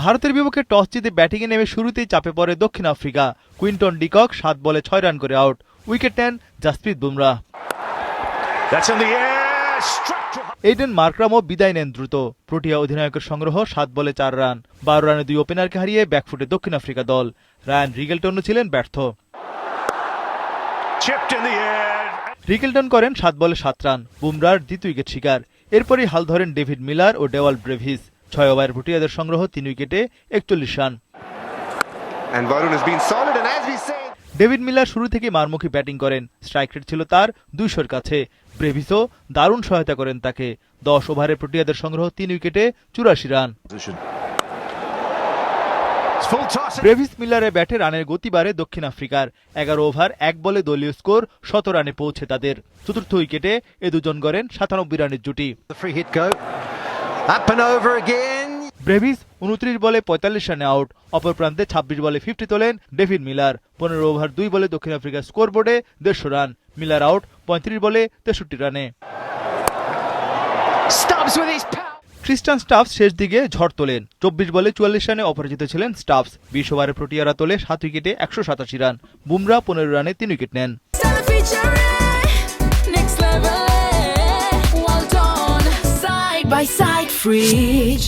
ভারতের বিপক্ষে টস জিতে ব্যাটিংয়ে নেমে শুরুতেই চাপে পড়ে দক্ষিণ আফ্রিকা। কুইন্টন ডিকক 7 বলে 6 রান করে আউট। উইকেট নেন জাসপ্রীত বুমরাহ। এইডেন মার্করামও বিদায় নেন দ্রুত। প্রোটিয়া অধিনায়কের সংগ্রহ 7 বলে 4 রান। 12 রানে 2 ওপেনারকে হারিয়ে ব্যাকফুটে দক্ষিণ আফ্রিকা দল। রায়ান রিগেলটনও ছিলেন ব্যর্থ। রিগেলটন করেন 7 বলে 7 রান। বুমরার দ্বিতীয় উইকেট শিকার। এরপরই হাল ধরেন ডেভিড মিলার ও ডেওয়াল ব্রেভিস। 6 ওভারে প্রোটিয়াদের সংগ্রহ 3 উইকেটে 41 রান। ডেভিড মিলার শুরু থেকে মারমুখী ব্যাটিং করেন। স্ট্রাইক রেট ছিল তার 200-র কাছে। ব্রেভিসও দারুণ সহায়তা করেন তাকে। 10 ওভারে প্রোটিয়াদের সংগ্রহ 3 উইকেটে 84 রান। ব্রেভিস মিলারের ব্যাটে রানের গতি বাড়ে দক্ষিণ আফ্রিকার। 11 ওভার 1 বলে দলীয় স্কোর 17 রানে পৌঁছে তাদের। চতুর্থ উইকেটে এ দুজন গড়েন 97 রানের জুটি। ব্রেভিস 29 বলে 45 রানে আউট। অপর প্রান্তে 26 বলে 50 তোলেন ডেভিড মিলার। 15 ওভার 2 বলে দক্ষিণ আফ্রিকার স্কোরবোর্ডে 150 রান। মিলার আউট 35 বলে 63 রানে। ক্রিস্টান স্টাফস শেষ দিকে ঝড় তোলেন। 24 বলে 44 রানে অপরাজিত ছিলেন স্টাফস। 20 ওভারে প্রোটিয়ারা তোলে 7 উইকেটে 187 রান। বুমরাহ 15 রানে 3 উইকেট নেন। By side fridge.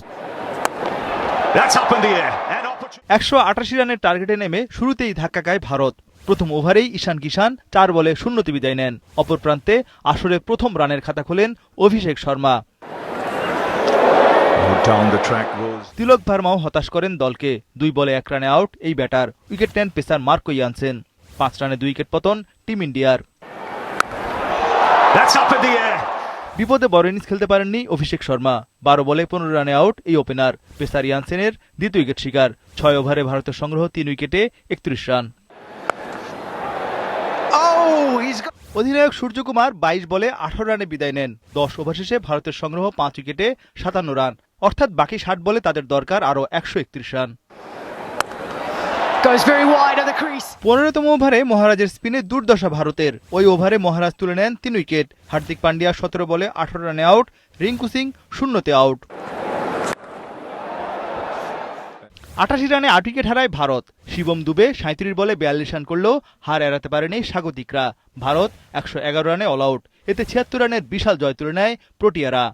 188 রানের টার্গেটে নেমে শুরুতেই ধাক্কা খায় ভারত। প্রথম ওভারেই ঈশান কিষান 4 বলে 0-তে বিদায় নেন। অপর প্রান্তে আসরে প্রথম রানের খাতা খোলেন অভিষেক শর্মা। তিলক ভার্মাও হতাশ করেন দলকে। 2 বলে 1 রানে আউট এই ব্যাটার। উইকেট নেন পেসার মার্কো ইয়ানসেন। 5 রানে 2 উইকেট পতন টিম ইন্ডিয়ার। বিপদে বড় ইনিংস খেলতে পারেননি অভিষেক শর্মা। 12 বলে 15 রানে আউট এই ওপেনার। পেসার ইয়ানসেনের দ্বিতীয় উইকেট শিকার। 6 ওভারে ভারতের সংগ্রহ 3 উইকেটে 31 রান। অধিনায়ক সূর্যকুমার 22 বলে 18 রানে বিদায় নেন। 10 ওভার শেষে ভারতের সংগ্রহ 5 উইকেটে 57 রান। অর্থাৎ বাকি 60 বলে তাদের দরকার আরও 131 রান। 15তম ওভারে মহারাজের স্পিনে দুর্দশা ভারতের। ওই ওভারে মহারাজ তুলে নেন 3 উইকেট। হার্দিক পান্ডিয়া 17 বলে 18 রানে আউট। রিঙ্কু সিং 0-তে আউট। 88 রানে 8 উইকেট হারায় ভারত। শিবম দুবে 37 বলে 42 রান করলেও হার এড়াতে পারেনি স্বাগতিকরা। ভারত 111 রানে অল আউট। এতে 76 রানের বিশাল জয় তুলে নেয় প্রোটিয়ারা।